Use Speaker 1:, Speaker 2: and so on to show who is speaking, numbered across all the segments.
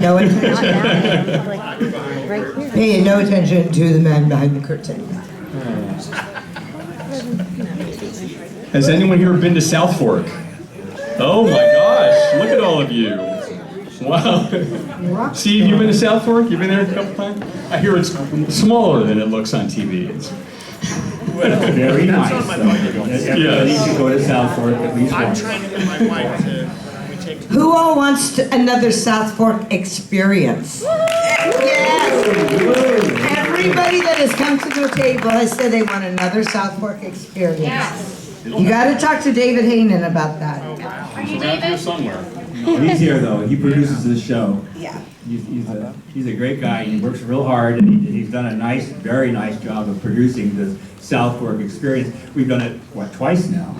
Speaker 1: No attention. Pay no attention to the man behind the curtain.
Speaker 2: Has anyone here been to South Fork? Oh my gosh, look at all of you. Wow. Steve, you've been to South Fork? You've been there a couple times? I hear it's smaller than it looks on TV.
Speaker 3: Very nice. Everybody should go to South Fork at least once.
Speaker 4: I'm trying to get my wife to take.
Speaker 1: Who all wants another South Fork experience? Yes. Everybody that has come to the table has said they want another South Fork experience. Yes. You got to talk to David Haynen about that.
Speaker 5: Are you David?
Speaker 2: Somewhere.
Speaker 3: He's here though. He produces this show.
Speaker 1: Yeah.
Speaker 3: He's a great guy. He works real hard, and he's done a very nice job of producing this South Fork experience. We've done it twice now,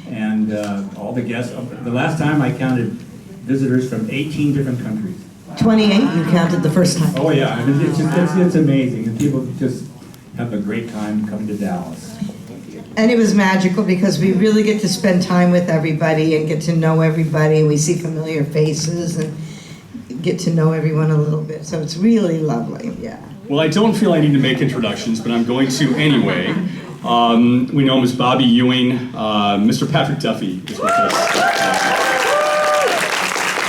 Speaker 3: and all the guests. The last time I counted visitors from 18 different countries.
Speaker 1: 28 you counted the first time.
Speaker 3: Oh yeah, I mean, it's amazing, and people just have a great time coming to Dallas.
Speaker 1: And it was magical because we really get to spend time with everybody and get to know everybody, and we see familiar faces and get to know everyone a little bit. So it's really lovely, yeah.
Speaker 2: Well, I don't feel I need to make introductions, but I'm going to anyway. We know him as Bobby Ewing. Mr. Patrick Duffy is with us.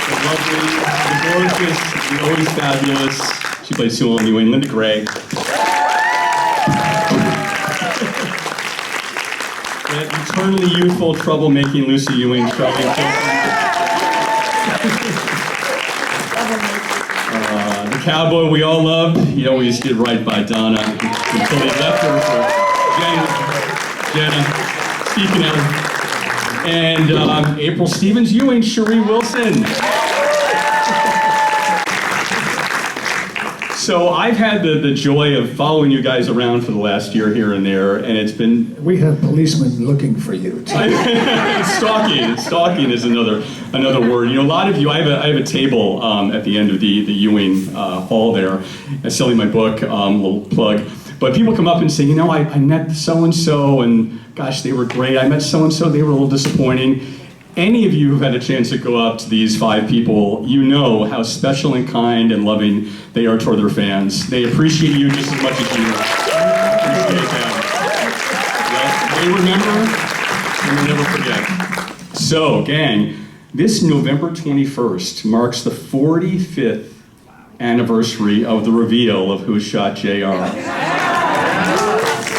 Speaker 2: The lovely, the gorgeous, the always fabulous. She plays Sue Ellen Ewing. Linda Gray. That eternally youthful, troublemaking Lucy Ewing. The cowboy we all loved. He always did right by Donna until he left her for Jenna. Speaking of. And April Stevens Ewing, Cherie Wilson. So I've had the joy of following you guys around for the last year here and there, and it's been...
Speaker 6: We have policemen looking for you, too.
Speaker 2: Stalking is another word. You know, a lot of you, I have a table at the end of the Ewing hall there, selling my book, little plug. But people come up and say, you know, I met so-and-so, and gosh, they were great. I met so-and-so, they were a little disappointing. Any of you who've had a chance to go up to these 5 people, you know how special and kind and loving they are toward their fans. They appreciate you just as much as you appreciate them. They remember and will never forget. So, gang, this November 21st marks the 45th anniversary of the reveal of Who Shot JR.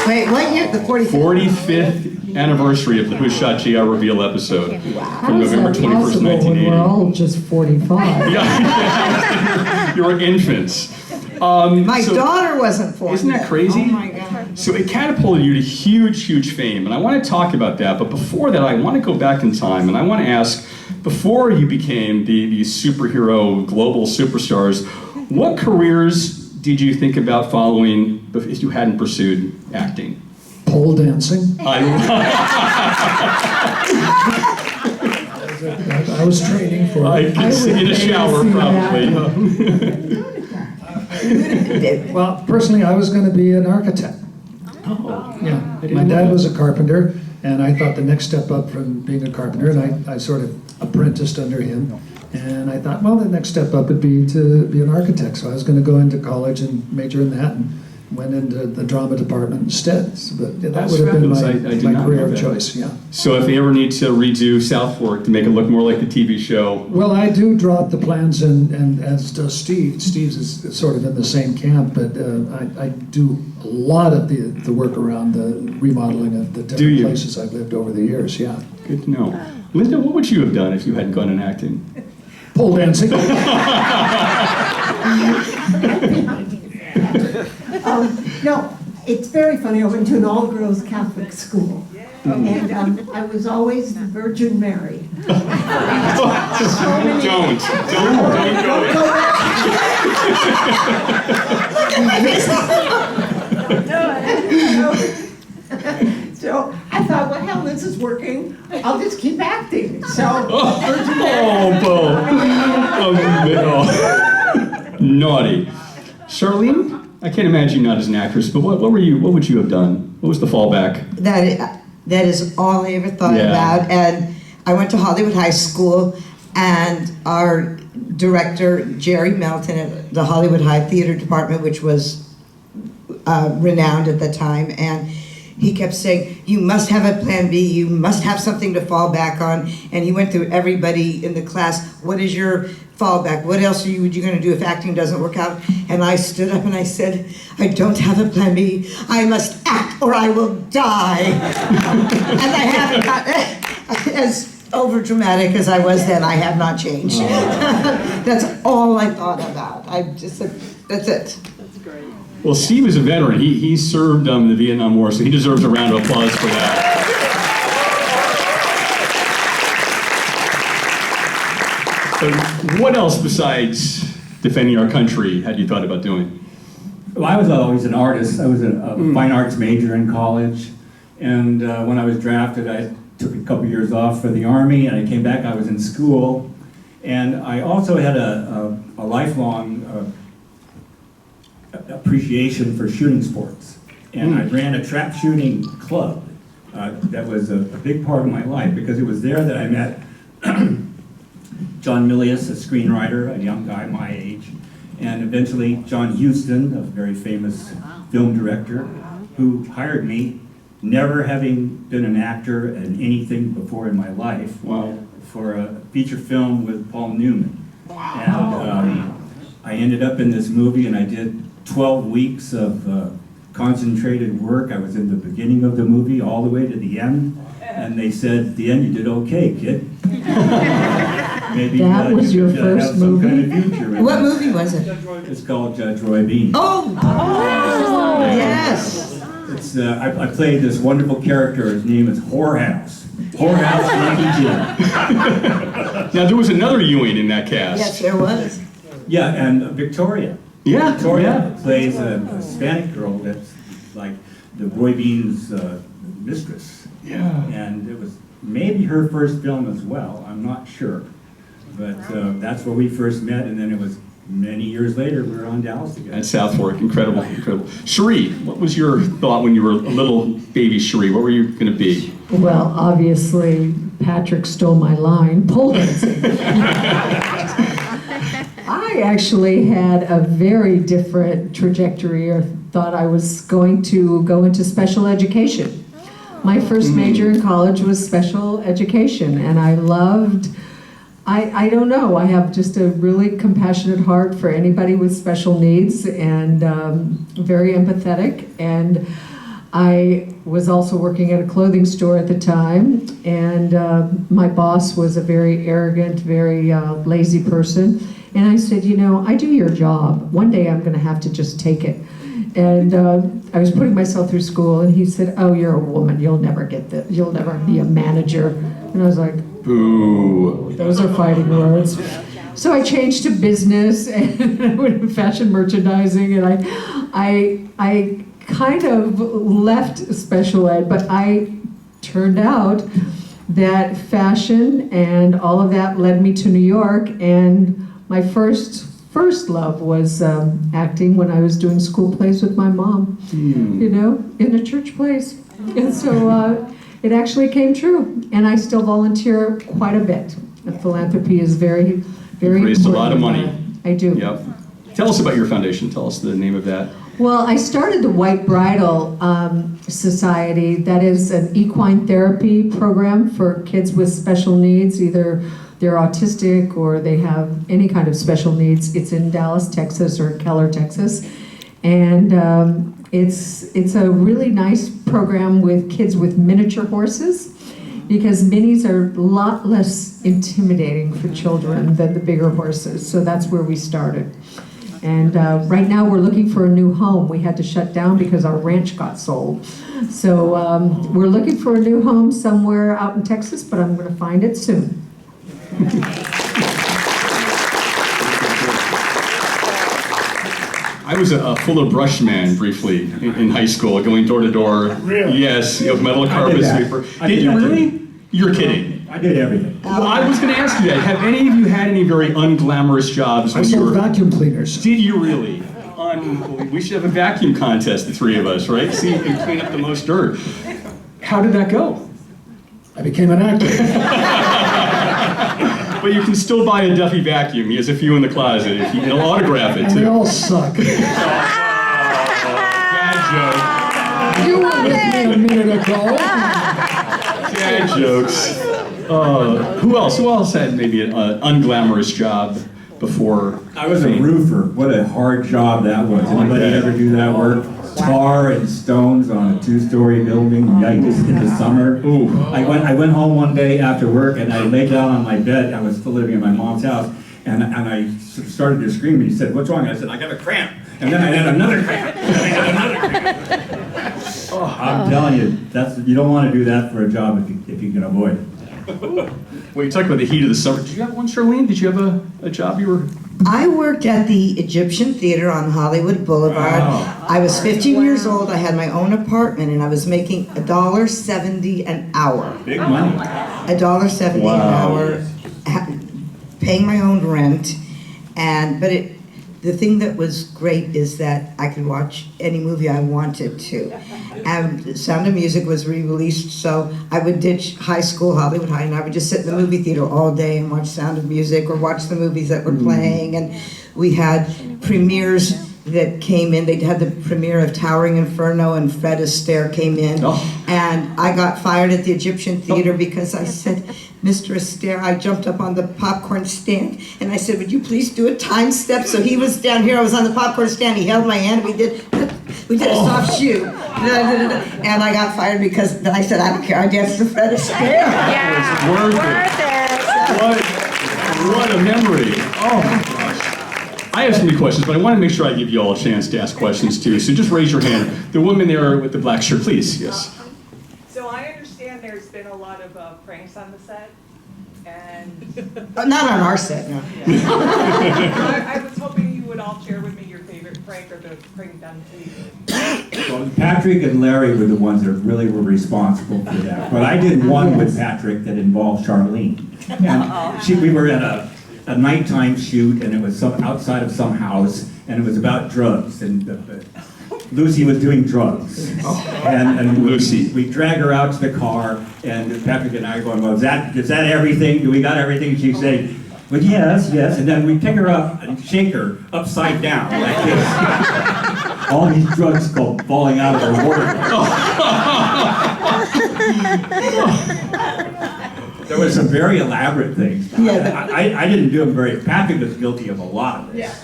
Speaker 1: Wait, what year? The 45th?
Speaker 2: 45th anniversary of the Who Shot JR reveal episode from November 21st, 1980.
Speaker 6: We're all just 45.
Speaker 2: Yeah. You were infants.
Speaker 1: My daughter wasn't born.
Speaker 2: Isn't that crazy?
Speaker 1: Oh my God.
Speaker 2: So it catapulted you to huge fame, and I want to talk about that, but before that I want to go back in time, and I want to ask, before you became the superhero global superstars, what careers did you think about following if you hadn't pursued acting?
Speaker 6: Pole dancing.
Speaker 2: I
Speaker 6: was training for it.
Speaker 2: I could see in a shower, probably.
Speaker 6: Well, personally, I was going to be an architect.
Speaker 2: Oh.
Speaker 6: Yeah. My dad was a carpenter, and I thought the next step up from being a carpenter, and I sort of apprenticed under him. And I thought, well, the next step up would be to be an architect. So I was going to go into college and major in that, and went into the drama department instead. So, but yeah, that would have been my career of choice, yeah.
Speaker 2: So if they ever need to redo South Fork to make it look more like the TV show...
Speaker 6: Well, I do draw up the plans, and as does Steve. Steve's is sort of in the same camp, but I do a lot of the work around the remodeling of the different places I've lived over the years, yeah.
Speaker 2: Good to know. Linda, what would you have done if you hadn't gone in acting?
Speaker 6: Pole dancing.
Speaker 7: No, it's very funny. I went to an all-girls Catholic school, and I was always the Virgin Mary.
Speaker 2: Don't go.
Speaker 7: So I thought, well, hell, this is working. I'll just keep acting. So, Virgin Mary.
Speaker 2: Naughty. Charlene? I can't imagine you not as an actress, but what would you have done? What was the fallback?
Speaker 1: That is all I ever thought about. And I went to Hollywood High School, and our director Jerry Melton at the Hollywood High Theater Department, which was renowned at the time, and he kept saying, you must have a plan B, you must have something to fall back on. And he went through everybody in the class, what is your fallback? What else are you going to do if acting doesn't work out? And I stood up and I said, I don't have a plan B. I must act or I will die. And I haven't got as over dramatic as I was then, I have not changed. That's all I thought about. I just said, that's it.
Speaker 2: Well, Steve is a veteran. He served in the Vietnam War, so he deserves a round of applause for that. So what else besides defending our country had you thought about doing?
Speaker 3: Well, I was always an artist. I was a fine arts major in college, and when I was drafted, I took a couple years off for the Army, and I came back. I was in school, and I also had a lifelong appreciation for shooting sports, and I ran a trap shooting club. That was a big part of my life because it was there that I met John Milius, a screenwriter, a young guy my age, and eventually John Huston, a very famous film director, who hired me, never having been an actor in anything before in my life, for a feature film with Paul Newman. And I ended up in this movie, and I did 12 weeks of concentrated work. I was in the beginning of the movie all the way to the end, and they said, at the end, you did okay, kid. Maybe
Speaker 5: that was
Speaker 3: you
Speaker 5: your
Speaker 3: could,
Speaker 5: first
Speaker 3: have some
Speaker 5: movie?
Speaker 3: kind of future in
Speaker 1: What
Speaker 3: this.
Speaker 1: movie was it?
Speaker 3: It's called Judge Roy Bean.
Speaker 1: Oh, yes.
Speaker 3: It's, I played this wonderful character. His name is Whorehouse. Whorehouse Yankee Jim.
Speaker 2: Now, there was another Ewing in that cast.
Speaker 1: Yes, there was.
Speaker 3: Yeah, and Victoria.
Speaker 2: Yeah,
Speaker 3: Victoria plays a Hispanic girl that's like the Roy Bean's mistress.
Speaker 2: Yeah.
Speaker 3: And it was maybe her first film as well. I'm not sure. But that's where we first met, and then it was many years later we were on Dallas together.
Speaker 2: At South Fork, incredible, incredible. Cherie, what was your thought when you were a little baby Cherie? What were you going to be?
Speaker 5: Well, obviously, Patrick stole my line, pole dancing. I actually had a very different trajectory, or thought I was going to go into special education. My first major in college was special education, and I loved, I don't know, I have just a really compassionate heart for anybody with special needs, and very empathetic. And I was also working at a clothing store at the time, and my boss was a very arrogant, very lazy person. And I said, you know, I do your job. One day I'm going to have to just take it. And I was putting myself through school, and he said, oh, you're a woman. You'll never get that. You'll never be a manager. And I was like,
Speaker 2: Boo.
Speaker 5: those are fighting words. So I changed to business and I went to fashion merchandising, and I kind of left special ed, but I turned out that fashion and all of that led me to New York, and my first love was acting when I was doing school plays with my mom, you know, in a church place. And so it actually came true, and I still volunteer quite a bit. Philanthropy is very, very important.
Speaker 2: Raised a lot of money.
Speaker 5: I do.
Speaker 2: Yep. Tell us about your foundation. Tell us the name of that.
Speaker 5: Well, I started the White Bridal Society. That is an equine therapy program for kids with special needs, either they're autistic or they have any kind of special needs. It's in Dallas, Texas, or Keller, Texas. And it's a really nice program with kids with miniature horses, because minis are a lot less intimidating for children than the bigger horses. So that's where we started. And right now we're looking for a new home. We had to shut down because our ranch got sold. So we're looking for a new home somewhere out in Texas, but I'm going to find it soon.
Speaker 2: I was a fuller brush man briefly in high school, going door to door.
Speaker 3: Really?
Speaker 2: Yes, metal carpet sweeper. Did you really? You're kidding.
Speaker 3: I did everything.
Speaker 2: Well, I was going to ask you that. Have any of you had any very unglamorous jobs
Speaker 6: I
Speaker 2: when you
Speaker 6: sold
Speaker 2: were?
Speaker 6: vacuum cleaners.
Speaker 2: Did you really? We should have a vacuum contest, the three of us, right? See who can clean up the most dirt. How did that go?
Speaker 6: I became an actor.
Speaker 2: But you can still buy a Duffy vacuum. He has a few in the closet. If you, he'll autograph it
Speaker 6: And they
Speaker 2: too.
Speaker 6: all suck.
Speaker 2: Dad
Speaker 6: You were with me a minute ago.
Speaker 2: jokes. Dad jokes. Who else? Who else had maybe an unglamorous job before?
Speaker 3: I was a
Speaker 2: fame?
Speaker 3: roofer. What a hard job that was. Anybody ever do that work? Tar and stones on a 2-story building, yikes, in the summer.
Speaker 2: Ooh.
Speaker 3: I went home one day after work and I laid down on my bed. I was still living in my mom's house, and I sort of started to scream. And he said, "What's wrong?" I said, "I got a cramp." And then I had another cramp. And I had another cramp. I'm telling you, you don't want to do that for a job if you can avoid it.
Speaker 2: Well, you talked about the heat of the summer. Did you have one, Charlene? Did you have a job you were?
Speaker 1: I worked at the Egyptian Theater on Hollywood Boulevard.
Speaker 2: Wow.
Speaker 1: I was 15 years old. I had my own apartment, and I was making $1.70 an hour.
Speaker 3: Big money.
Speaker 1: $1.70
Speaker 2: Wow.
Speaker 1: an hour, paying my own rent, but the thing that was great is that I could watch any movie I wanted to. And Sound of Music was re-released, so I would ditch high school, Hollywood High, and I would just sit in the movie theater all day and watch Sound of Music or watch the movies that were playing. And we had premieres that came in. They had the premiere of Towering Inferno, and Fred Astaire came in.
Speaker 2: Oh.
Speaker 1: And I got fired at the Egyptian Theater because I said, "Mr. Astaire," I jumped up on the popcorn stand and I said, "Would you please do a time step?" So he was down here, I was on the popcorn stand, he held my hand, we did a soft shoe. And I got fired because then I said, "I don't care, I danced to Fred Astaire."
Speaker 2: It's worth it. What a memory. Oh my gosh. I have so many questions, but I want to make sure I give you all a chance to ask questions too. So just raise your hand. The woman there with the black shirt, please. Yes.
Speaker 8: So I understand there's been a lot of pranks on the set, and
Speaker 1: Not on our set, no.
Speaker 8: I was hoping you would all share with me your favorite prank or the prank done to you.
Speaker 3: Well, Patrick and Larry were the ones that really were responsible for that. But I did one with Patrick that involved Charlene. And we were at a nighttime shoot, and it was outside of some house, and it was about drugs. And Lucy was doing drugs. And
Speaker 2: Lucy.
Speaker 3: we drag her out to the car, and Patrick and I are going, "Well, is that everything? Do we got everything?" She's saying, "Well, yes. And then we pick her up and shake her upside down like this. All these drugs go falling out of her water. There was some very elaborate things.
Speaker 1: Yeah,
Speaker 3: I didn't do them very. Patrick was guilty of a lot of this.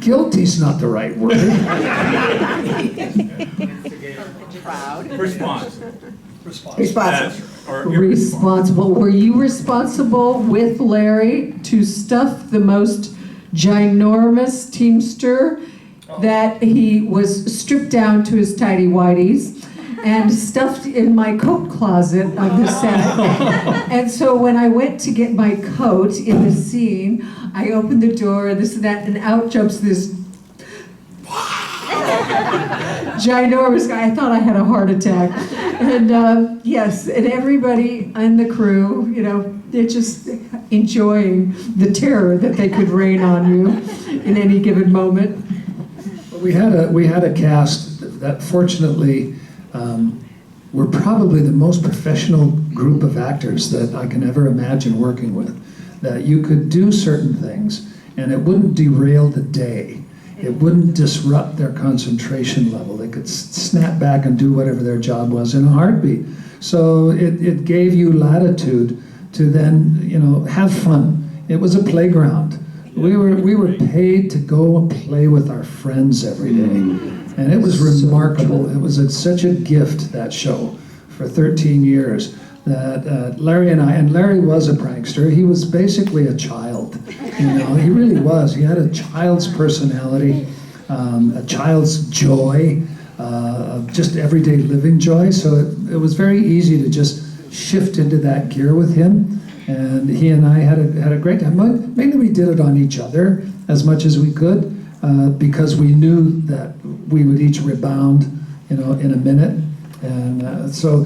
Speaker 6: Guilty's not the right word.
Speaker 3: Response.
Speaker 1: Responsible.
Speaker 5: Responsible. Were you responsible with Larry to stuff the most ginormous Teamster that he was stripped down to his tidy whities and stuffed in my coat closet of the set? And so when I went to get my coat in the scene, I opened the door, this and that, and out jumps this ginormous guy. I thought I had a heart attack. And yes, and everybody in the crew, they're just enjoying the terror that they could rain on you in any given moment.
Speaker 6: We had a cast that fortunately were probably the most professional group of actors that I can ever imagine working with. That you could do certain things and it wouldn't derail the day. It wouldn't disrupt their concentration level. They could snap back and do whatever their job was in a heartbeat. So it gave you latitude to then, have fun. It was a playground. We were paid to go and play with our friends every day. And it was remarkable. It was such a gift, that show, for 13 years. That Larry and Larry was a prankster. He was basically a child. He really was. He had a child's personality, a child's joy, just everyday living joy. So it was very easy to just shift into that gear with him. And he and I had a great time. Mainly we did it on each other as much as we could because we knew that we would each rebound, in a minute. And so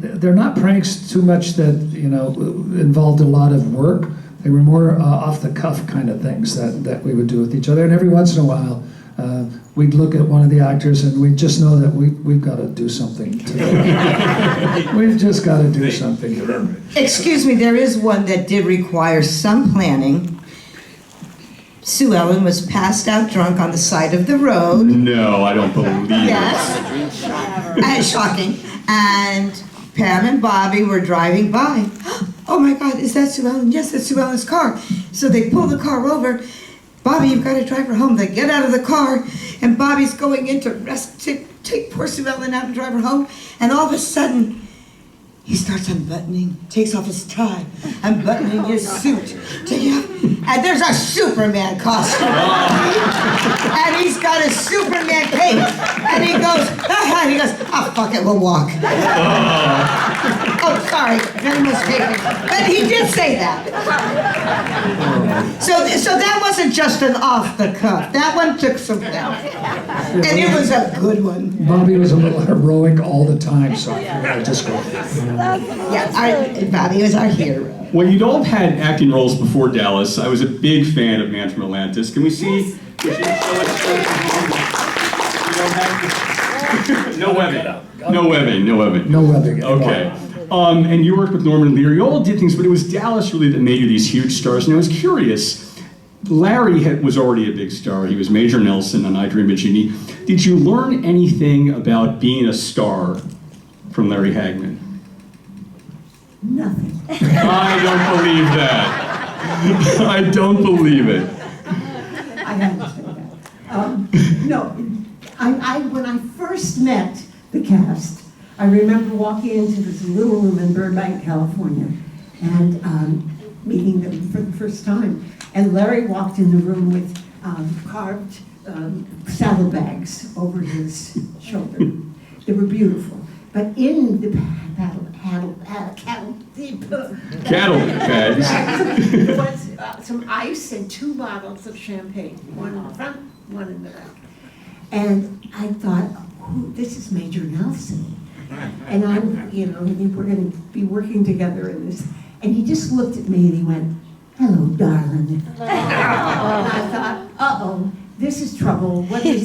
Speaker 6: they're not pranks too much that involved a lot of work. They were more off the cuff kind of things that we would do with each other. And every once in a while, we'd look at one of the actors and we just know that we've got to do something today. We've just got to do something today.
Speaker 1: Excuse me, there is one that did require some planning. Sue Ellen was passed out drunk on the side of the road.
Speaker 2: No, I don't believe it.
Speaker 1: Yes. Shocking. And Pam and Bobby were driving by. Oh my God, is that Sue Ellen? Yes, that's Sue Ellen's car. So they pull the car over. Bobby, you've got to drive her home. They get out of the car, and Bobby's going in to take poor Sue Ellen out and drive her home. And all of a sudden, he starts unbuttoning, takes off his tie, unbuttoning his suit. And there's a Superman costume. And he's got a Superman cape. And he goes, oh, fuck it, we'll walk. Oh, sorry, very mistaken. But he did say that. So that wasn't just an off the cuff. That one took some thought. And it was a good one.
Speaker 6: Bobby was a little heroic all the time, so I just go.
Speaker 1: Yeah, Bobby was our hero.
Speaker 2: Well, you'd all had acting roles before Dallas. I was a big fan of Man from Atlantis. Can we see? No webbing. No webbing. No webbing.
Speaker 6: No webbing.
Speaker 2: Okay. And you worked with Norman Lear. You all did things, but it was Dallas really that made you these huge stars. And I was curious. Larry was already a big star. He was Major Nelson on I Dream of Jeannie. Did you learn anything about being a star from Larry Hagman?
Speaker 7: Nothing.
Speaker 2: I don't believe that. I don't believe it.
Speaker 7: I have to say that. No, when I first met the cast, I remember walking into this little room in Burbank, California, and meeting them for the first time. And Larry walked in the room with carved saddlebags over his shoulder. They were beautiful. But in the
Speaker 2: Cattle bags.
Speaker 7: there was some ice and 2 bottles of champagne, one in the front, one in the back. And I thought, oh, this is Major Nelson. And we're going to be working together in this. And he just looked at me and he went, hello, darling. And I thought, uh-oh, this is trouble. What is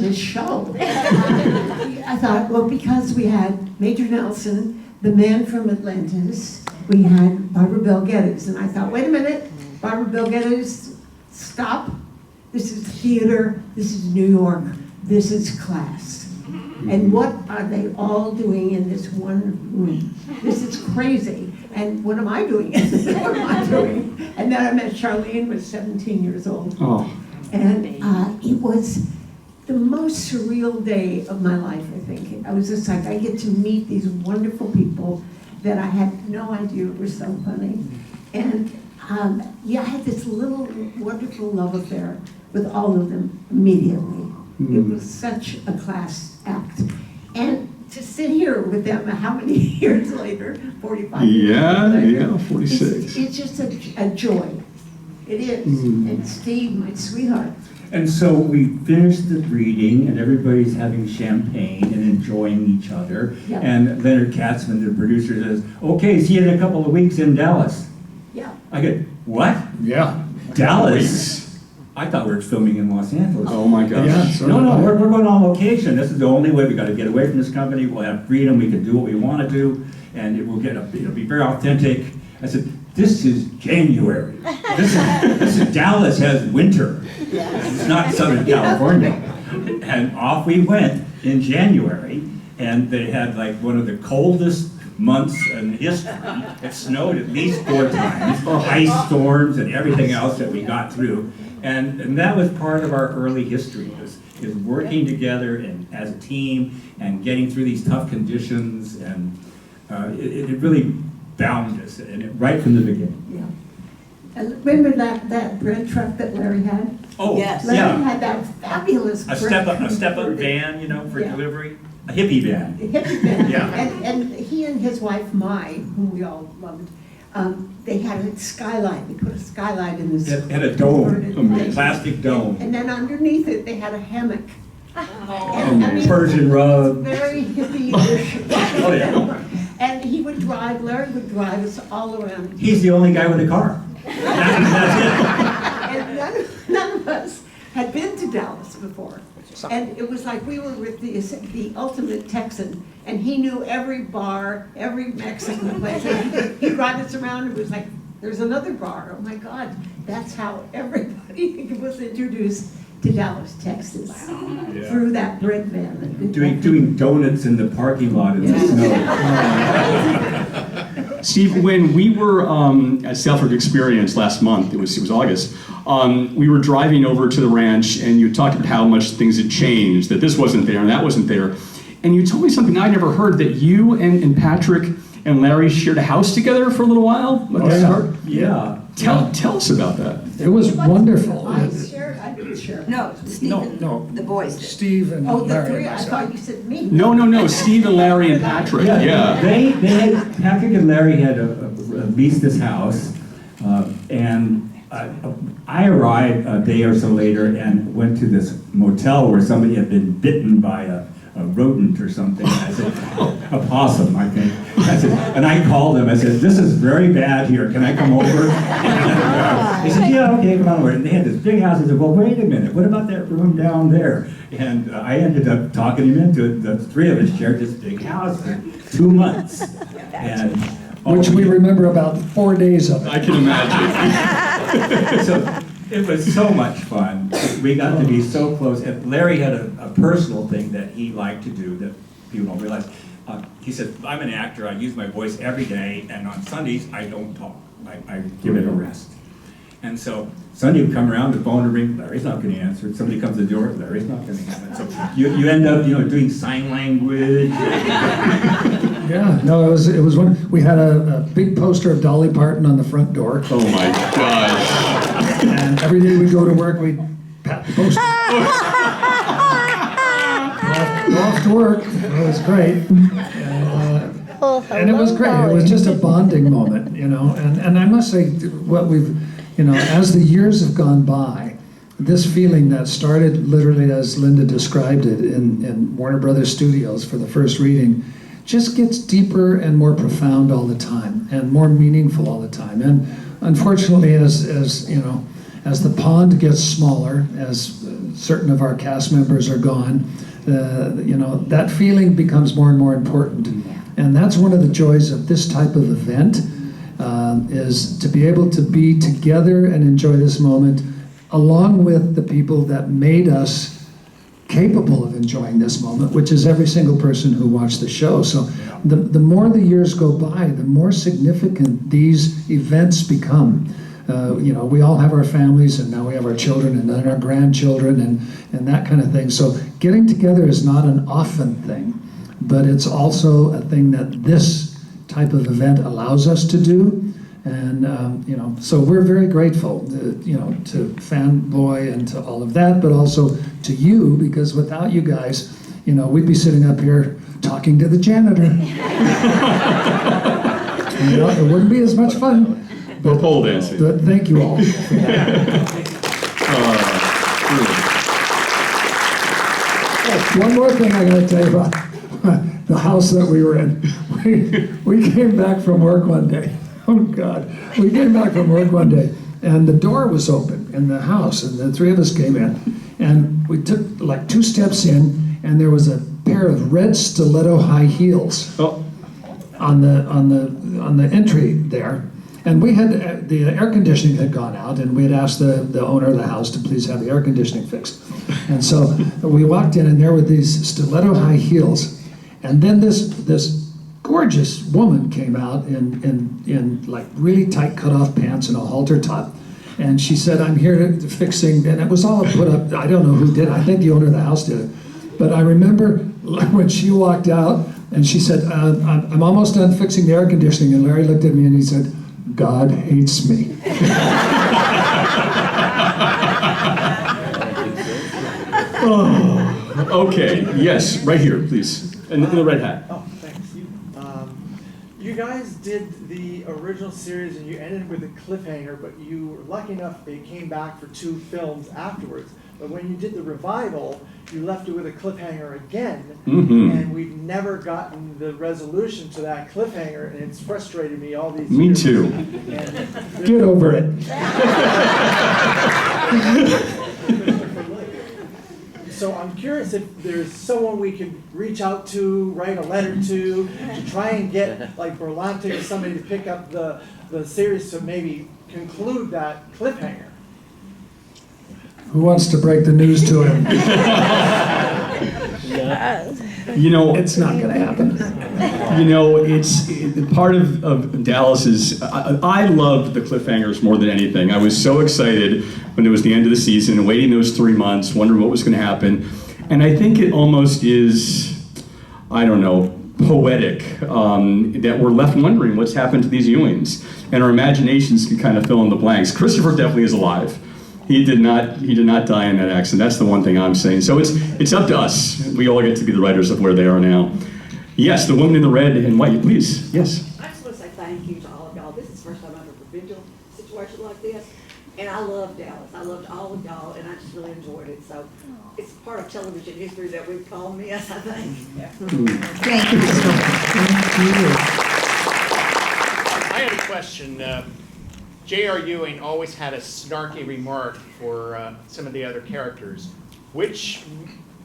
Speaker 7: this show? I thought, well, because we had Major Nelson, the man from Atlantis, we had Barbara Bel Geddes, and I thought, wait a minute, Barbara Bel Geddes, stop. This is theater, this is New York, this is class. And what are they all doing in this one room? This is crazy. And what am I doing? What am I doing? And then I met Charlene, was 17 years old.
Speaker 2: Oh.
Speaker 7: And it was the most surreal day of my life, I think. I was just like, I get to meet these wonderful people that I had no idea were so funny. And I had this little wonderful love affair with all of them immediately. It was such a class act. And to sit here with them, how many years later? 45 years later.
Speaker 2: Yeah, 46.
Speaker 7: It's just a joy. It is. And Steve, my sweetheart.
Speaker 3: And so we finished the reading, and everybody's having champagne and enjoying each other.
Speaker 7: Yeah.
Speaker 3: And Leonard Katzman, the producer, says, "Okay, see you in a couple of weeks in Dallas."
Speaker 7: Yeah.
Speaker 3: I get, what?
Speaker 6: Yeah.
Speaker 3: Dallas? I thought we were filming in Los Angeles.
Speaker 2: Oh my gosh.
Speaker 6: Yeah,
Speaker 3: No, we're going on location. This is the only way. We got to get away from this company. We'll have freedom. We can do what we want to do, and it'll be very authentic. I said, this is January. This is Dallas has winter. It's not Southern California. And off we went in January, and they had like one of the coldest months in history. It snowed at least 4 times, ice storms and everything else that we got through. And that was part of our early history, is working together and as a team and getting through these tough conditions, and it really bound us, and right from the beginning.
Speaker 7: Yeah. And remember that bread truck that Larry had?
Speaker 3: Oh,
Speaker 1: Yes.
Speaker 7: Larry
Speaker 3: yeah.
Speaker 7: had that fabulous
Speaker 3: A
Speaker 7: bread
Speaker 3: step up van, for
Speaker 7: Yeah.
Speaker 3: delivery. A hippie van.
Speaker 7: The hippie van.
Speaker 3: Yeah.
Speaker 7: And he and his wife, Mai, whom we all loved, they had a skylight. They put a skylight in this.
Speaker 3: It had a dome,
Speaker 7: converted
Speaker 3: a plastic dome.
Speaker 7: And then underneath it, they had a hammock.
Speaker 3: Persian rug.
Speaker 7: Very hippie-ish.
Speaker 3: Oh, yeah.
Speaker 7: And Larry would drive us all around.
Speaker 3: He's the only guy with a car. That's it.
Speaker 7: And none of us had been to Dallas before. And it was like we were with the ultimate Texan, and he knew every bar, every Mexican place. He brought us around and was like, there's another bar. Oh my God, that's how everybody was introduced to Dallas, Texas, through that bread van.
Speaker 3: Doing donuts in the parking lot in the snow.
Speaker 2: Steve, when we were at Southfork Experience last month, it was August, we were driving over to the ranch, and you talked about how much things had changed, that this wasn't there and that wasn't there. And you told me something I never heard, that you and Patrick and Larry shared a house together for a little while?
Speaker 3: Yeah.
Speaker 2: Tell us about that.
Speaker 6: It was wonderful.
Speaker 7: I didn't share.
Speaker 1: No, Stephen,
Speaker 6: No.
Speaker 1: the boys did.
Speaker 6: Steve and
Speaker 7: Oh, the
Speaker 6: Larry
Speaker 7: three,
Speaker 6: and
Speaker 7: I
Speaker 6: myself.
Speaker 7: thought you said me.
Speaker 2: No, Steve and Larry and Patrick, yeah.
Speaker 3: Patrick and Larry had leased this house, and I arrived a day or so later and went to this motel where somebody had been bitten by a rodent or something. I said, a possum, I think. And I called them. I said, this is very bad here. Can I come over? They said, yeah, okay, come on over. And they had this big house. I said, well, wait a minute. What about that room down there? And I ended up talking him into it. The three of us shared this big house for 2 months. And
Speaker 6: Which we remember about 4 days of it.
Speaker 2: I can imagine.
Speaker 3: So it was so much fun. We got to be so close. And Larry had a personal thing that he liked to do that people don't realize. He said, I'm an actor. I use my voice every day, and on Sundays, I don't talk. I give it a rest. And so Sunday would come around, the phone would ring, Larry's not going to answer it. Somebody comes to the door, Larry's not going to answer it. So you end up, doing sign language.
Speaker 6: Yeah, no, it was one. We had a big poster of Dolly Parton on the front door,
Speaker 2: Oh my gosh.
Speaker 6: and every day we'd go to work, we'd pat the poster. Go off to work. It was great. And it was great. It was just a bonding moment, And I must say, what we've, as the years have gone by, this feeling that started literally as Linda described it in Warner Brothers Studios for the first reading, just gets deeper and more profound all the time, and more meaningful all the time. And unfortunately, as the pond gets smaller, as certain of our cast members are gone, that feeling becomes more and more important. And that's one of the joys of this type of event, is to be able to be together and enjoy this moment along with the people that made us capable of enjoying this moment, which is every single person who watched the show. So the more the years go by, the more significant these events become. We all have our families, and now we have our children and then our grandchildren and that kind of thing. So getting together is not an often thing, but it's also a thing that this type of event allows us to do. And, so we're very grateful, to Fanboy and to all of that, but also to you, because without you guys, we'd be sitting up here talking to the janitor. It wouldn't be as much fun.
Speaker 2: Or pole dancing.
Speaker 6: But thank you all for that. One more thing I gotta tell you about the house that we were in. We came back from work one day. Oh God. We came back from work one day, and the door was open in the house, and the three of us came in, and we took like 2 steps in, and there was a pair of red stiletto high heels on the entry there. And we had, the air conditioning had gone out, and we had asked the owner of the house to please have the air conditioning fixed. And so we walked in, and there were these stiletto high heels. And then this gorgeous woman came out in like really tight cutoff pants and a halter top. And she said, I'm here fixing, and it was all put up, I don't know who did it. I think the owner of the house did it. But I remember when she walked out, and she said, I'm almost done fixing the air conditioning. And Larry looked at me and he said, God hates me.
Speaker 2: Okay, yes, right here, please. In the red hat.
Speaker 4: Oh, thanks. You guys did the original series and you ended with a cliffhanger, but you were lucky enough they came back for 2 films afterwards. But when you did the revival, you left it with a cliffhanger again, and we've never gotten the resolution to that cliffhanger, and it's frustrated me all these
Speaker 2: Me
Speaker 4: years.
Speaker 2: too.
Speaker 6: Get over it.
Speaker 4: So I'm curious if there's someone we could reach out to, write a letter to try and get like Berlante or somebody to pick up the series to maybe conclude that cliffhanger.
Speaker 6: Who wants to break the news to him?
Speaker 2: You know,
Speaker 6: It's not gonna happen.
Speaker 2: You know, it's part of Dallas is I loved the cliffhangers more than anything. I was so excited when it was the end of the season, waiting those 3 months, wondering what was going to happen, and I think it almost is, I don't know, poetic that we're left wondering what's happened to these Ewings, and our imaginations can kind of fill in the blanks. Christopher definitely is alive. He did not die in that accident. That's the one thing I'm saying. So it's up to us. We all get to be the writers of where they are now. Yes, the woman in the red and white, please. Yes.
Speaker 9: I just want to say thank you to all of y'all. This is the first time I've ever been to a situation like this. And I love Dallas. I loved all of y'all, and I just really enjoyed it. So it's part of television history that we've called miss, I think.
Speaker 1: Thank you so much.
Speaker 10: I had a question. J.R. Ewing always had a snarky remark for some of the other characters. Which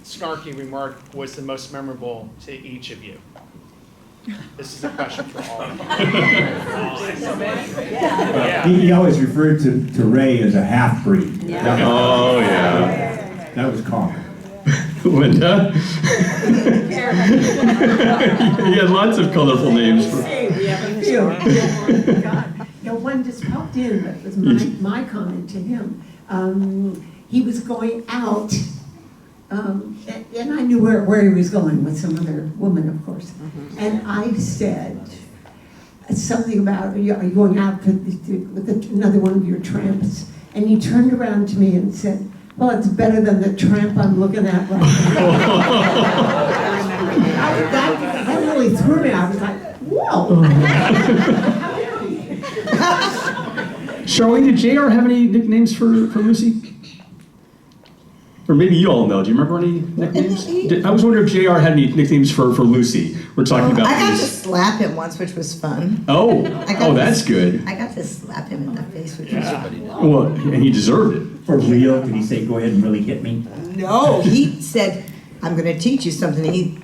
Speaker 10: snarky remark was the most memorable to each of you? This is a question for all of you.
Speaker 3: He always referred to Ray as a half-breed.
Speaker 2: Oh, yeah.
Speaker 3: That was common.
Speaker 2: Linda? He had lots of colorful names.
Speaker 7: We have a few. God. You know, one just popped in, but it was my comment to him. He was going out, and I knew where he was going with some other woman, of course. And I said something about, are you going out with another one of your tramps? And he turned around to me and said, well, it's better than the tramp I'm looking at right now. That really threw me. I was like, whoa.
Speaker 2: Charlene, did JR have any nicknames for Lucy? Or maybe you all know. Do you remember any nicknames? I was wondering if JR had any nicknames for Lucy. We're talking about
Speaker 1: I got
Speaker 2: Lucy.
Speaker 1: to slap him once, which was fun.
Speaker 2: That's good.
Speaker 1: I got to slap him in the face, which was fun.
Speaker 2: Well, and he deserved it.
Speaker 3: For real, did he say, go ahead and really hit me?
Speaker 1: No, he said, I'm going to teach you something.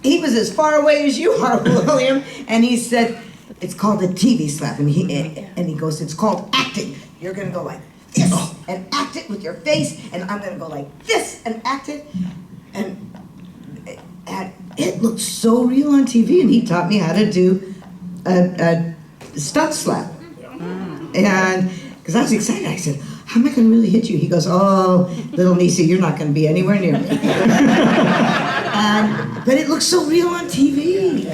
Speaker 1: He was as far away as you are, William, and he said, it's called a TV slap. And he goes, it's called acting. You're going to go like this and act it with your face, and I'm going to go like this and act it. And it looked so real on TV, and he taught me how to do a stunt slap. And because I was excited, I said, how am I going to really hit you? He goes, oh, little Nisa, you're not going to be anywhere near me. But it looks so real on TV.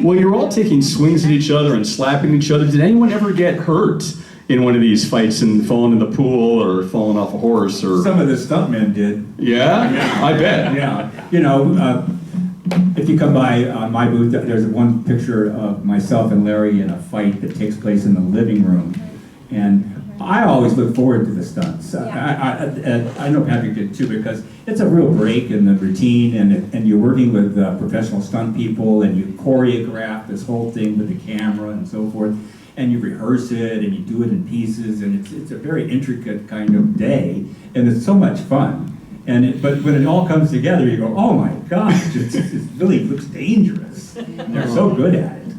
Speaker 2: Well, you're all taking swings at each other and slapping each other. Did anyone ever get hurt in one of these fights and falling in the pool or falling off a horse? Or
Speaker 3: Some of the stuntmen did.
Speaker 2: Yeah? I bet.
Speaker 3: Yeah. You know, if you come by my booth, there's one picture of myself and Larry in a fight that takes place in the living room. And I always look forward to the stunts. I know Patrick did too, because it's a real break in the routine, and you're working with professional stunt people, and you choreograph this whole thing with the camera and so forth, and you rehearse it, and you do it in pieces, and it's a very intricate kind of day, and it's so much fun. But when it all comes together, you go, oh my gosh, it really looks dangerous. And they're so good at it.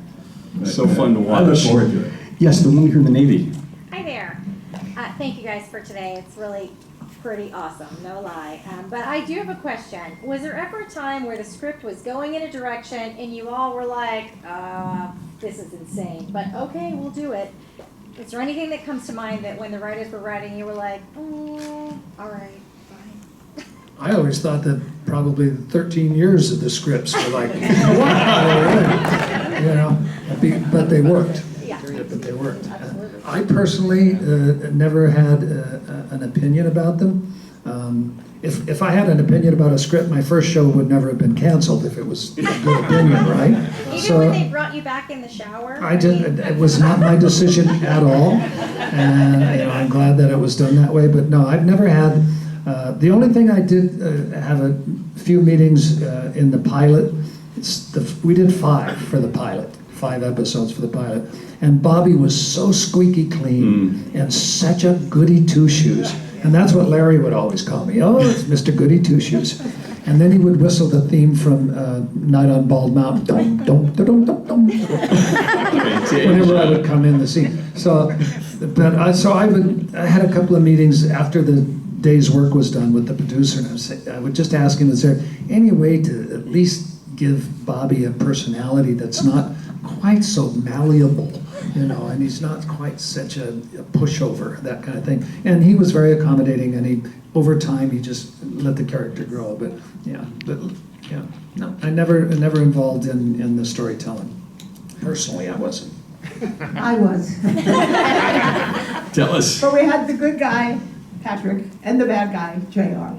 Speaker 3: But,
Speaker 2: So fun to watch.
Speaker 3: I look forward to it.
Speaker 2: Yes, the woman here in the Navy.
Speaker 11: Hi there. Thank you guys for today. It's really pretty awesome, no lie. But I do have a question. Was there ever a time where the script was going in a direction and you all were like, this is insane, but okay, we'll do it? Is there anything that comes to mind that when the writers were writing, you were like, oh, all right, fine?
Speaker 6: I always thought that probably 13 years of the scripts were like, what? You know, but they worked.
Speaker 11: Yeah.
Speaker 6: But they worked.
Speaker 11: Absolutely.
Speaker 6: I personally never had an opinion about them. If I had an opinion about a script, my first show would never have been canceled if it was a good opinion, right?
Speaker 11: Even when they brought you back in the shower?
Speaker 6: I didn't. It was not my decision at all, and you know, I'm glad that it was done that way. But no, I've never had. The only thing I did have a few meetings in the pilot. We did 5 for the pilot, 5 episodes for the pilot, and Bobby was so squeaky clean and such a goody two shoes. And that's what Larry would always call me. Oh, it's Mr. Goody Two-Shoes. And then he would whistle the theme from Night on Bald Mountain. Dum, dum, dum, dum, dum. Whenever I would come in the scene. So, I had a couple of meetings after the day's work was done with the producer, and I would just ask him, is there any way to at least give Bobby a personality that's not quite so malleable, and he's not quite such a pushover, that kind of thing. And he was very accommodating, and over time he just let the character grow. But no, I never involved in the storytelling. Personally, I wasn't.
Speaker 7: I was.
Speaker 2: Tell us.
Speaker 7: But we had the good guy, Patrick, and the bad guy, JR.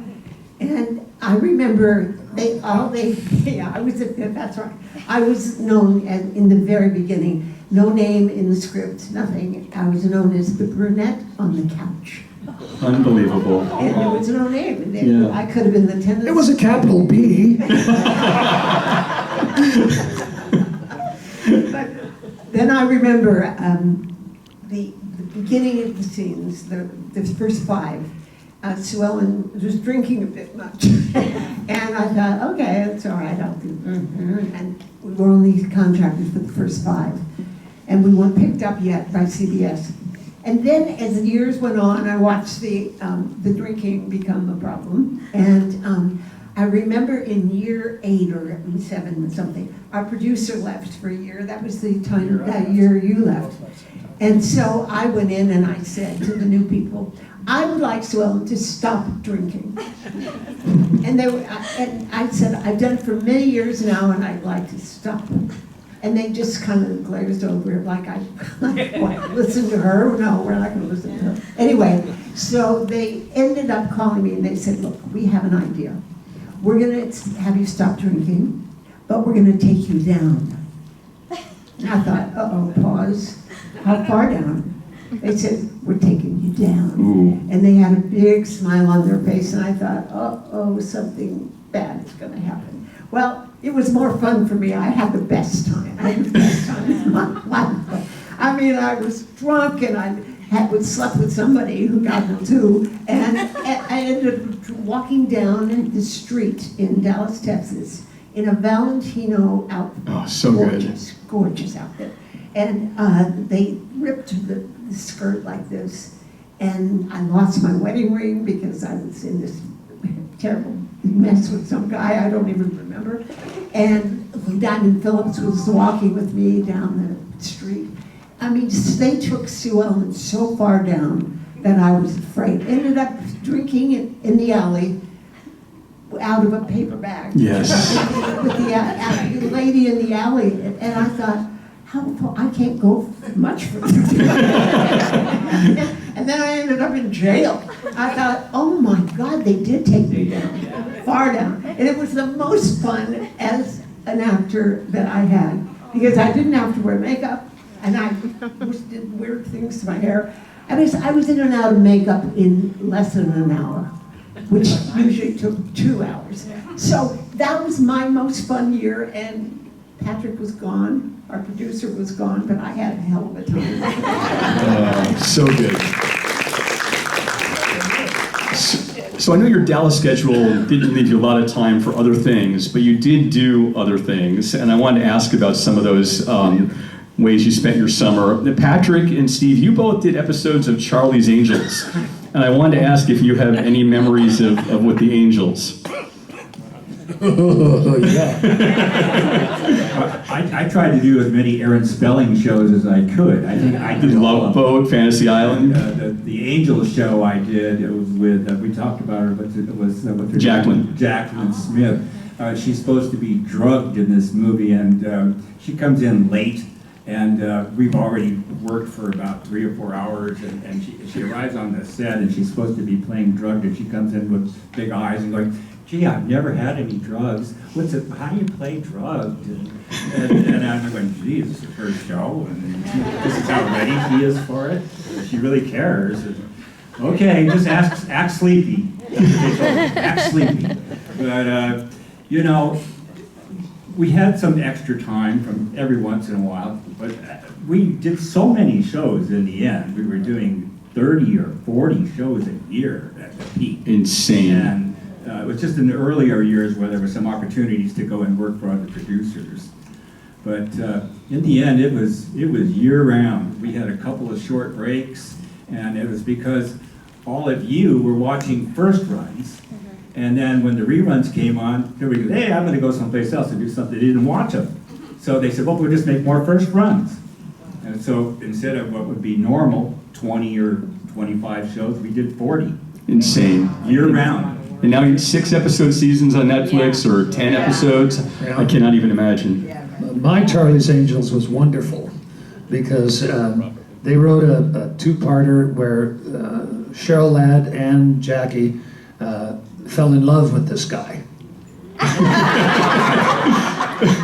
Speaker 7: And I remember that's right. I was known in the very beginning, no name in the script, nothing. I was known as the brunette on the couch.
Speaker 2: Unbelievable.
Speaker 7: And there was no name.
Speaker 2: Yeah.
Speaker 7: I could have been the tennis.
Speaker 6: It was a capital B.
Speaker 7: But then I remember the beginning of the scenes, the first 5. Sue Ellen was drinking a bit much. And I thought, okay, it's all right, I'll do it. And we were only contracted for the first 5. And we weren't picked up yet by CBS. And then as the years went on, I watched the drinking become a problem. And I remember in year 8 or 7 or something, our producer left for a year. That was the time, that year you left. And so I went in and I said to the new people, I would like Sue Ellen to stop drinking. And I said, I've done it for many years now and I'd like to stop it. And they just kind of glazed over it like what, listen to her? No, we're not going to listen to her. Anyway, so they ended up calling me and they said, look, we have an idea. We're going to have you stop drinking, but we're going to take you down. And I thought, uh-oh, pause. How far down? They said, we're taking you down.
Speaker 2: Ooh.
Speaker 7: And they had a big smile on their face, and I thought, uh-oh, something bad is going to happen. Well, it was more fun for me. I had the best time. I had the best time of my life. I mean, I was drunk, and I slept with somebody who got them too, and I ended up walking down the street in Dallas, Texas, in a Valentino outfit.
Speaker 2: Oh, so
Speaker 7: gorgeous, good. Gorgeous outfit. And they ripped the skirt like this, and I lost my wedding ring because I was in this terrible mess with some guy I don't even remember. And Diamond Phillips was walking with me down the street. I mean, they took Sue Ellen so far down that I was afraid. Ended up drinking in the alley out of a paper bag.
Speaker 2: Yes.
Speaker 7: With the lady in the alley, and I thought, how far? I can't go much further. And then I ended up in jail. I thought, oh my God, they did take me down, far down. And it was the most fun as an actor that I had, because I didn't have to wear makeup, and I did weird things to my hair. I was in and out of makeup in less than an hour, which usually took 2 hours. So that was my most fun year, and Patrick was gone, our producer was gone, but I had a hell of a time.
Speaker 2: So good. So I know your Dallas schedule didn't leave you a lot of time for other things, but you did do other things, and I wanted to ask about some of those ways you spent your summer. Patrick and Steve, you both did episodes of Charlie's Angels, and I wanted to ask if you have any memories of With the Angels.
Speaker 6: Oh, yeah.
Speaker 3: I tried to do as many Aaron Spelling shows as I could. I think I did
Speaker 2: Love Boat, Fantasy Island.
Speaker 3: The Angels show I did, it was with, we talked about her, but it was with her
Speaker 2: Jacqueline.
Speaker 3: Jacqueline Smith. She's supposed to be drugged in this movie, and she comes in late, and we've already worked for about 3 or 4 hours, and she arrives on the set, and she's supposed to be playing drugged, and she comes in with big eyes and going, gee, I've never had any drugs. How do you play drugged? And I'm going, gee, this is her show, and this is how ready she is for it. She really cares. And, okay, just act sleepy. Act sleepy. But, you know, we had some extra time from every once in a while, but we did so many shows in the end. We were doing 30 or 40 shows a year at the peak.
Speaker 2: Insane.
Speaker 3: And it was just in the earlier years where there were some opportunities to go and work for other producers. But in the end, it was year-round. We had a couple of short breaks, and it was because all of you were watching first runs, and then when the reruns came on, they would go, hey, I'm going to go someplace else and do something. They didn't watch them. So they said, well, we'll just make more first runs. And so instead of what would be normal, 20 or 25 shows, we did 40.
Speaker 2: Insane.
Speaker 3: Year-round.
Speaker 2: And now you 6-episode seasons on Netflix or 10 episodes.
Speaker 6: Yeah.
Speaker 2: I cannot even imagine.
Speaker 6: My Charlie's Angels was wonderful because they wrote a two-parter where Cheryl Ladd and Jackie fell in love with this guy.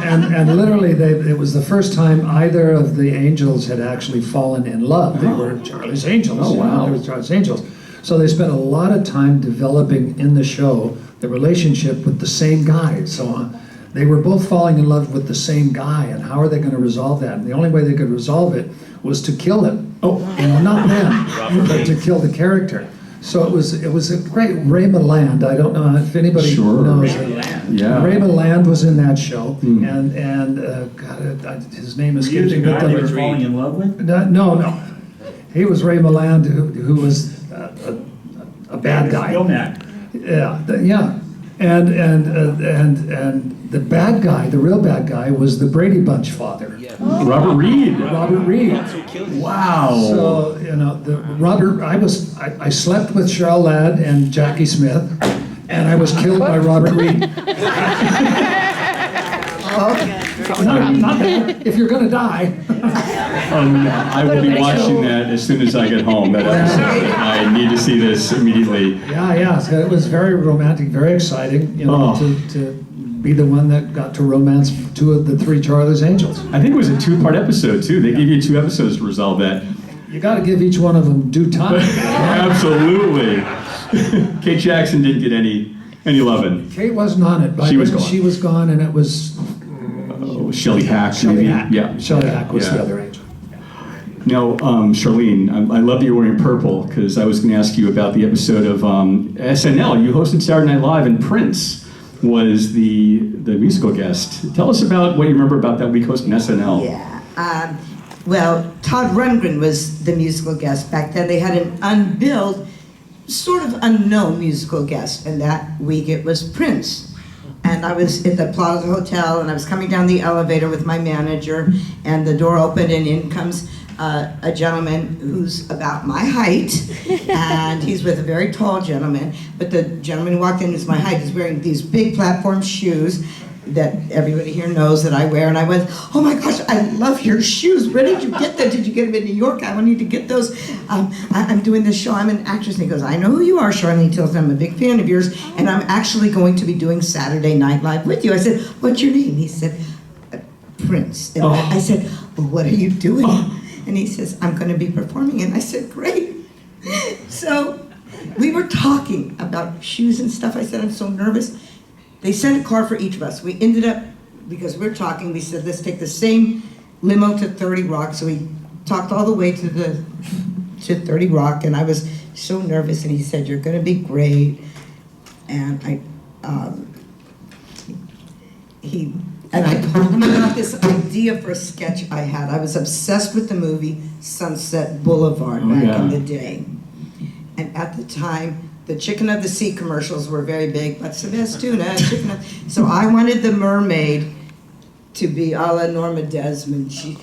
Speaker 6: and literally, it was the first time either of the angels had actually fallen in love. They were Charlie's Angels.
Speaker 2: Oh, wow.
Speaker 6: They were Charlie's Angels. So they spent a lot of time developing in the show the relationship with the same guy. So they were both falling in love with the same guy, and how are they going to resolve that? And the only way they could resolve it was to kill him. Oh, not them, but to kill the character. So it was a great Ray Milland. I don't know if anybody knows it.
Speaker 2: Yeah.
Speaker 6: Ray Milland was in that show, and God, his name is
Speaker 3: Were you the guy they were falling in love with?
Speaker 6: No. He was Ray Milland, who was a bad guy. Yeah. And the bad guy, the real bad guy, was the Brady Bunch father.
Speaker 2: Robert Reed.
Speaker 6: Robert Reed.
Speaker 2: Wow.
Speaker 6: So I slept with Cheryl Ladd and Jackie Smith, and I was killed by Robert Reed. Not bad. If you're gonna die.
Speaker 2: I will be watching that as soon as I get home, that episode. I need to see this immediately.
Speaker 6: Yeah. So it was very romantic, very exciting, to be the one that got to romance two of the three Charlie's Angels.
Speaker 2: I think it was a 2-part episode, too. They gave you 2 episodes to resolve that.
Speaker 6: You got to give each one of them due time.
Speaker 2: Absolutely. Kate Jackson didn't get any loving.
Speaker 6: Kate wasn't on it.
Speaker 2: She was gone.
Speaker 6: She was gone, and it was
Speaker 2: Shelley Hack,
Speaker 6: Shelley
Speaker 2: maybe?
Speaker 6: Hack.
Speaker 2: Yeah.
Speaker 6: Shelley Hack was
Speaker 2: Yeah.
Speaker 6: the other angel.
Speaker 2: Now, Charlene, I love that you're wearing purple, because I was going to ask you about the episode of SNL. You hosted Saturday Night Live, and Prince was the musical guest. Tell us about what you remember about that week hosting SNL.
Speaker 1: Yeah. Well, Todd Rundgren was the musical guest. Back then they had an unbilled, sort of unknown musical guest, and that week it was Prince. And I was at the Plaza Hotel, and I was coming down the elevator with my manager, and the door opened, and in comes a gentleman who's about my height, and he's with a very tall gentleman, but the gentleman who walked in who's my height is wearing these big platform shoes that everybody here knows that I wear, and I went, oh my gosh, I love your shoes. Where did you get them? Did you get them in New York? I need to get those. I'm doing this show. I'm an actress. And he goes, I know who you are, Charlene Tilton. I'm a big fan of yours, and I'm actually going to be doing Saturday Night Live with you. I said, what's your name? He said, Prince. And I said, well, what are you doing? And he says, I'm going to be performing. And I said, great. So we were talking about shoes and stuff. I said, I'm so nervous. They sent a car for each of us. We ended up, because we're talking, we said, let's take the same limo to 30 Rock. So we talked all the way to 30 Rock, and I was so nervous. And he said, you're going to be great. And I told him about this idea for a sketch I had. I was obsessed with the movie Sunset Boulevard back in the day. And at the time, the Chicken of the Sea commercials were very big. What's the best tuna? So I wanted the mermaid to be a la Norma Desmond. She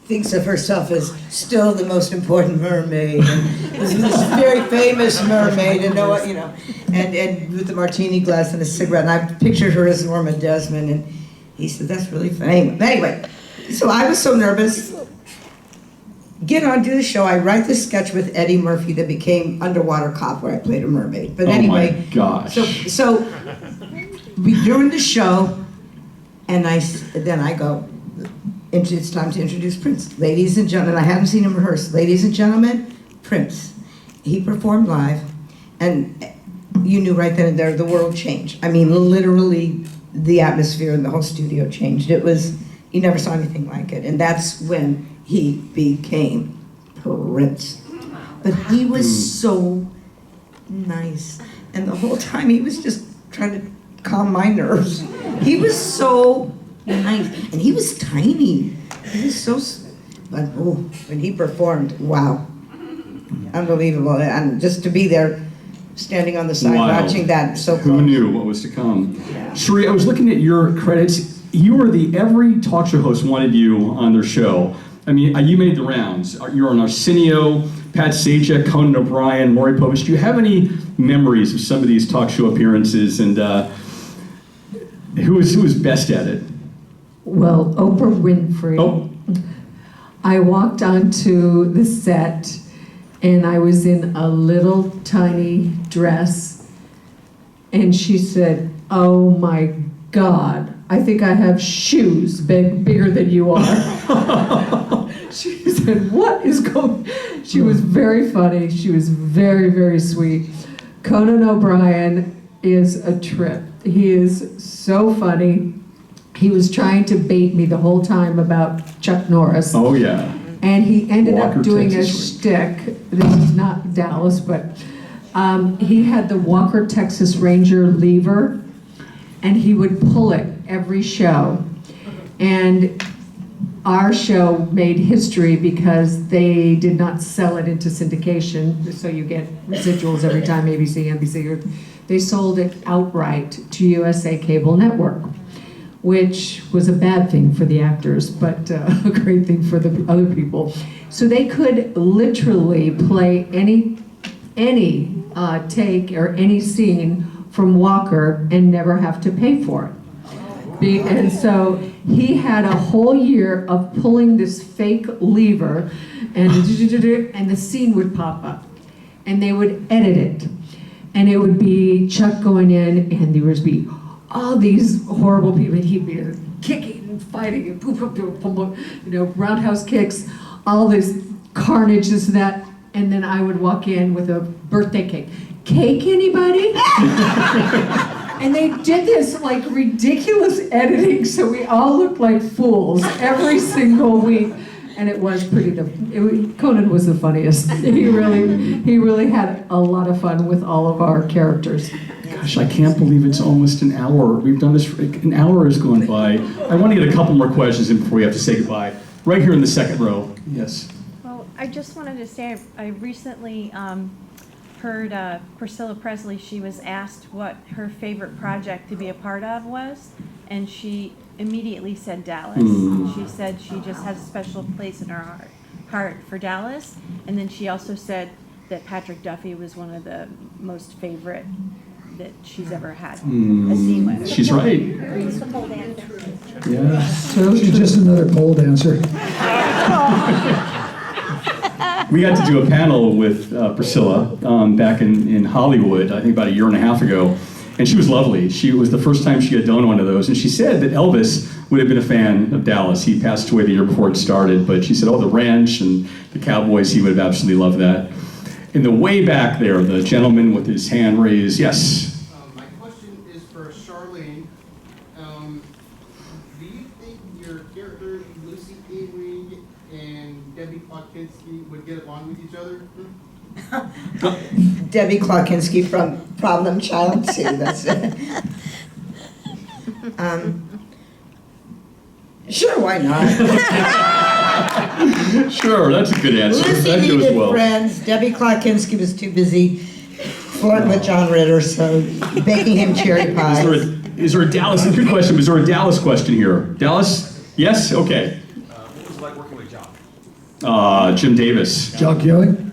Speaker 1: thinks of herself as still the most important mermaid, and this very famous mermaid, and and with the martini glass and a cigarette. And I pictured her as Norma Desmond, and he said, that's really famous. Anyway, so I was so nervous. Get on, do the show. I write this sketch with Eddie Murphy that became Underwater Cop, where I played a mermaid. But anyway,
Speaker 2: my gosh.
Speaker 1: So during the show, and then I go, it's time to introduce Prince. Ladies and gentlemen, I haven't seen him rehearse. Ladies and gentlemen, Prince. He performed live, and you knew right then and there the world changed. I mean, literally, the atmosphere in the whole studio changed. You never saw anything like it, and that's when he became Prince. but he was so nice. And the whole time he was just trying to calm my nerves. He was so nice, and he was tiny. He was so, but when he performed, wow, unbelievable. And just to be there, standing on the side, watching that, so close.
Speaker 2: Who knew what was to come? Cherie, I was looking at your credits. You were every talk show host wanted you on their show. I mean, you made the rounds. You're on Arsenio, Pat Sajak, Conan O'Brien, Maury Povich. Do you have any memories of some of these talk show appearances, and who was best at it?
Speaker 5: Well, Oprah Winfrey.
Speaker 2: Oh.
Speaker 5: I walked onto the set and I was in a little tiny dress, and she said, "Oh my God, I think I have shoes bigger than you are." She said, "What is going?" She was very funny. She was very, very sweet. Conan O'Brien is a trip. He is so funny. He was trying to bait me the whole time about Chuck Norris.
Speaker 2: Oh, yeah.
Speaker 5: And he ended
Speaker 2: Walker,
Speaker 5: up doing
Speaker 2: Texas
Speaker 5: a shtick. This is not Dallas, but he had the Walker, Texas Ranger lever, and he would pull it every show. And our show made history because they did not sell it into syndication, so you get residuals every time, ABC, NBC. They sold it outright to USA Cable Network, which was a bad thing for the actors, but a great thing for the other people. So they could literally play any take or any scene from Walker and never have to pay for it. And so he had a whole year of pulling this fake lever, and the scene would pop up, and they would edit it, and it would be Chuck going in, and there would be all these horrible people, and he'd be kicking and fighting and boom, boom, boom, boom, boom, roundhouse kicks, all this carnage, this and that, and then I would walk in with a birthday cake. Cake, anybody? And they did this like ridiculous editing, so we all looked like fools every single week. And it was Conan was the funniest. He really had a lot of fun with all of our characters.
Speaker 2: Gosh, I can't believe it's almost an hour. We've done this, an hour has gone by. I want to get a couple more questions in before we have to say goodbye. Right here in the second row, yes.
Speaker 12: Well, I just wanted to say, I recently heard Priscilla Presley, she was asked what her favorite project to be a part of was, and she immediately said Dallas. She said she just has a special place in her heart for Dallas, and then she also said that Patrick Duffy was one of the most favorite that she's ever had a scene with.
Speaker 2: She's right.
Speaker 11: He's the pole dancer.
Speaker 2: Yeah.
Speaker 6: So she's just another pole dancer.
Speaker 2: We got to do a panel with Priscilla back in Hollywood, I think about a year and a half ago, and she was lovely. It was the first time she had done one of those, and she said that Elvis would have been a fan of Dallas. He passed away the year before it started, but she said, the ranch and the Cowboys, he would have absolutely loved that. In the way back there, the gentleman with his hand raised, yes?
Speaker 13: My question is for Charlene. Do you think your characters, Lucy Ewing and Debbie Plotkinski, would get along with each other?
Speaker 1: Debbie Klotkinski from Problem Child 2, that's it. Sure, why not?
Speaker 2: Sure, that's a good answer.
Speaker 1: Lucy
Speaker 2: That goes
Speaker 1: needed
Speaker 2: well.
Speaker 1: friends. Debbie Klotkinski was too busy flirting with John Ritter, so baking him cherry pies.
Speaker 2: Is there a Dallas, good question, but is there a Dallas question here? Dallas? Yes? Okay.
Speaker 14: What was it like working with Jock?
Speaker 2: Jim Davis.
Speaker 6: Jock Ewing?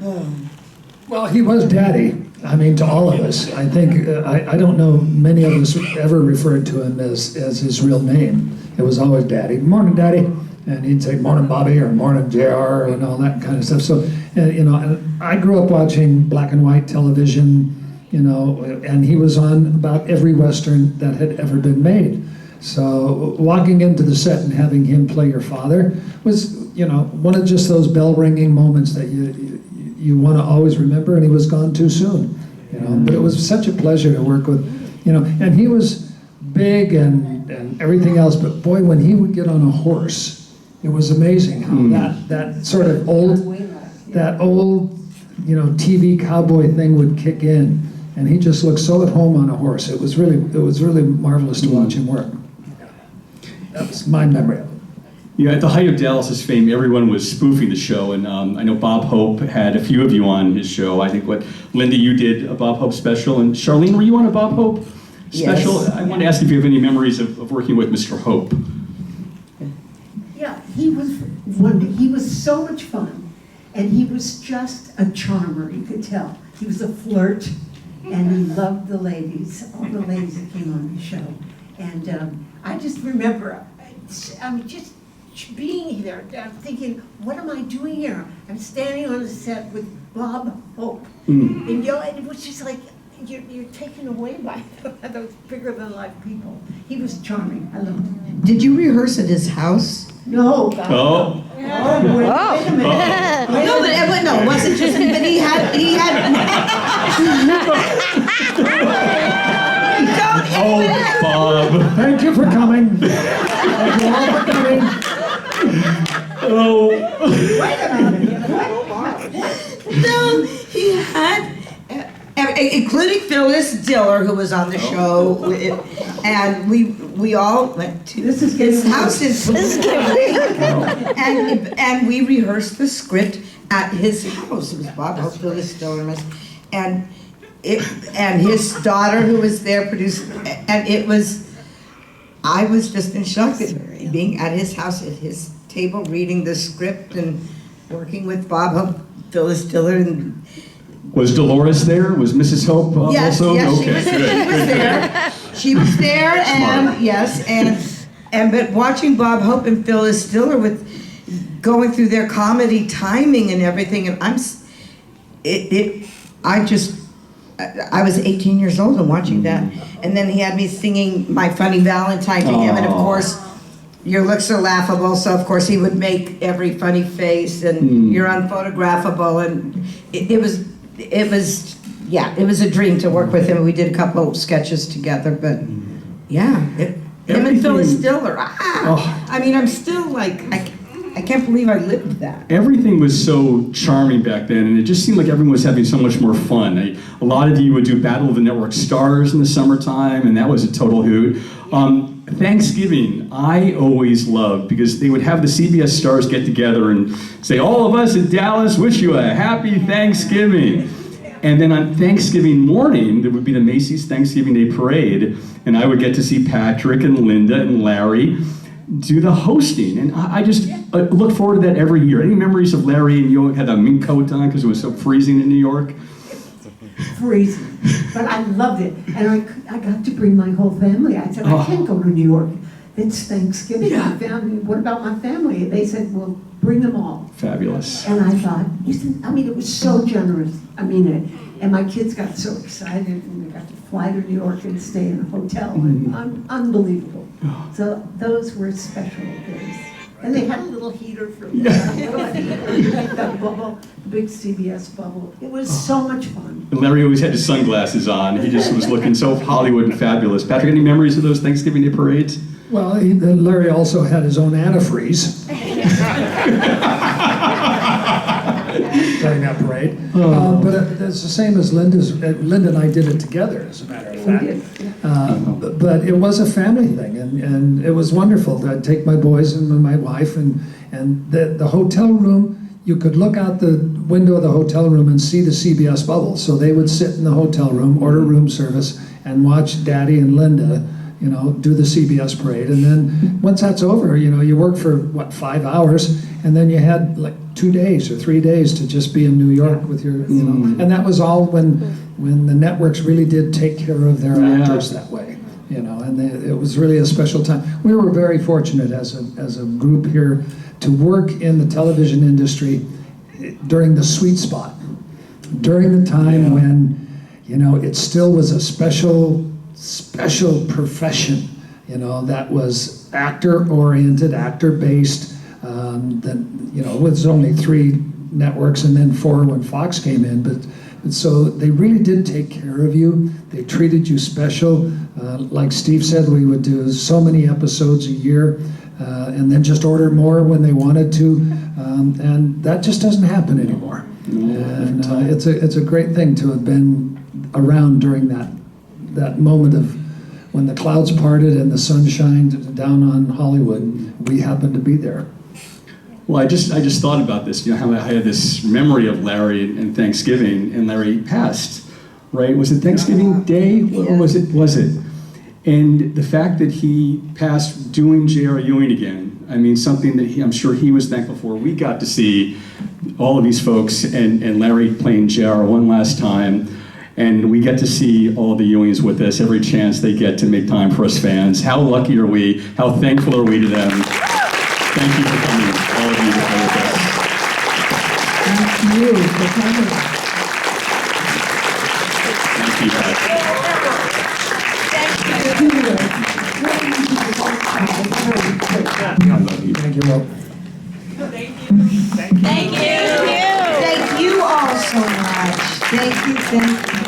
Speaker 6: Well, he was daddy. I mean, to all of us. I think, I don't know many of us ever referred to him as his real name. It was always Daddy. Morning, Daddy. And he'd say, morning, Bobby, or morning, JR, and all that kind of stuff. So, and I grew up watching black and white television, and he was on about every Western that had ever been made. So walking into the set and having him play your father was, one of just those bell-ringing moments that you want to always remember, and he was gone too soon, But it was such a pleasure to work with, and he was big and everything else, but boy, when he would get on a horse, it was amazing how that sort of old TV cowboy thing would kick in, and he just looked so at home on a horse. It was really marvelous to watch him work. That was my memory of it.
Speaker 2: Yeah, at the height of Dallas's fame, everyone was spoofing the show, and I know Bob Hope had a few of you on his show. I think Linda, you did a Bob Hope special, and Charlene, were you on a Bob Hope special?
Speaker 1: Yes.
Speaker 2: I want to ask if you have any memories of working with Mr. Hope.
Speaker 7: Yeah, he was wonderful. He was so much fun, and he was just a charmer. You could tell he was a flirt, and he loved the ladies, all the ladies that came on the show. And I just remember, just being there, thinking, what am I doing here? I'm standing on the set with Bob Hope, and it was just like you're taken away by those bigger than life people. He was charming. I loved him.
Speaker 1: Did you rehearse at his house?
Speaker 7: No. God,
Speaker 2: Oh.
Speaker 7: no. Wait a minute.
Speaker 1: No, but it wasn't just him, but he had.
Speaker 2: Oh, Bob.
Speaker 6: Thank you for coming. Thank you all for coming.
Speaker 2: Oh.
Speaker 7: Wait a minute.
Speaker 1: No, he had, including Phyllis Diller, who was on the show, and we all went to his house in and we rehearsed the script at his house. It was Bob Hope, Phyllis Diller, and his daughter, who was there, produced, and I was just in shock at being at his house, at his table, reading the script and working with Bob Hope, Phyllis Diller, and
Speaker 2: Was Dolores there? Was Mrs. Hope
Speaker 1: yes,
Speaker 2: also?
Speaker 1: yes,
Speaker 2: Okay,
Speaker 1: she was there. She was there, and
Speaker 2: Smart.
Speaker 1: yes, but watching Bob Hope and Phyllis Diller with going through their comedy timing and everything, and I was 18 years old and watching that, and then he had me singing My Funny Valentine to him, and of course, your looks are laughable, so of course he would make every funny face, and you're unphotographable, and it was a dream to work with him. We did a couple of sketches together, but yeah, him and Phyllis Diller. I mean, I'm still like, I can't believe I lived that.
Speaker 2: Everything was so charming back then, and it just seemed like everyone was having so much more fun. A lot of you would do Battle of the Network Stars in the summertime, and that was a total hoot. Thanksgiving, I always loved, because they would have the CBS stars get together and say, all of us in Dallas wish you a happy Thanksgiving. And then on Thanksgiving morning, there would be the Macy's Thanksgiving Day Parade, and I would get to see Patrick and Linda and Larry do the hosting. And I just look forward to that every year. Any memories of Larry and you had a mink coat on because it was so freezing in New York?
Speaker 7: Freezing, but I loved it, and I got to bring my whole family. I said, I can't go to New York. It's Thanksgiving. My family. What about my family? And they said, well, bring them all.
Speaker 2: Fabulous.
Speaker 7: And I thought, it was so generous. And my kids got so excited, and they got to fly to New York and stay in a hotel. And unbelievable. So those were special days. And they had a little heater for me. That bubble, the big CBS bubble. It was so much fun.
Speaker 2: And Larry always had his sunglasses on. He just was looking so Hollywood and fabulous. Patrick, any memories of those Thanksgiving Day parades?
Speaker 6: Well, Larry also had his own antifreeze during that parade. But it's the same as Linda's. Linda and I did it together, as a matter of fact. But it was a family thing, and it was wonderful. I'd take my boys and my wife, and the hotel room, you could look out the window of the hotel room and see the CBS bubble. So they would sit in the hotel room, order room service, and watch Daddy and Linda, do the CBS parade. And then once that's over, you work for, 5 hours, and then you had like 2 days or 3 days to just be in New York with your, and that was all when the networks really did take care of their actors that way, and it was really a special time. We were very fortunate as a group here to work in the television industry during the sweet spot, during the time when, it still was a special profession, that was actor-oriented, actor-based. It was only 3 networks and then 4 when Fox came in, but so they really did take care of you. They treated you special. Like Steve said, we would do so many episodes a year, and then just order more when they wanted to, and that just doesn't happen anymore. And it's a great thing to have been around during that moment of when the clouds parted and the sun shined down on Hollywood. We happened to be there.
Speaker 2: Well, I just thought about this, how I had this memory of Larry and Thanksgiving, and Larry passed, right? Was it Thanksgiving Day, or was it? And the fact that he passed doing J.R. Ewing again, I mean, something that I'm sure he was thankful for. We got to see all of these folks and Larry playing J.R. one last time, and we get to see all the Ewings with us every chance they get to make time for us fans. How lucky are we? How thankful are we to them? Thank you for coming, all of you that are with us.
Speaker 5: Thank you for coming.
Speaker 2: Thank you, guys. I love you.
Speaker 6: Thank you, Rob.
Speaker 8: Thank you.
Speaker 11: Thank you.
Speaker 1: Thank you all so much. Thank you.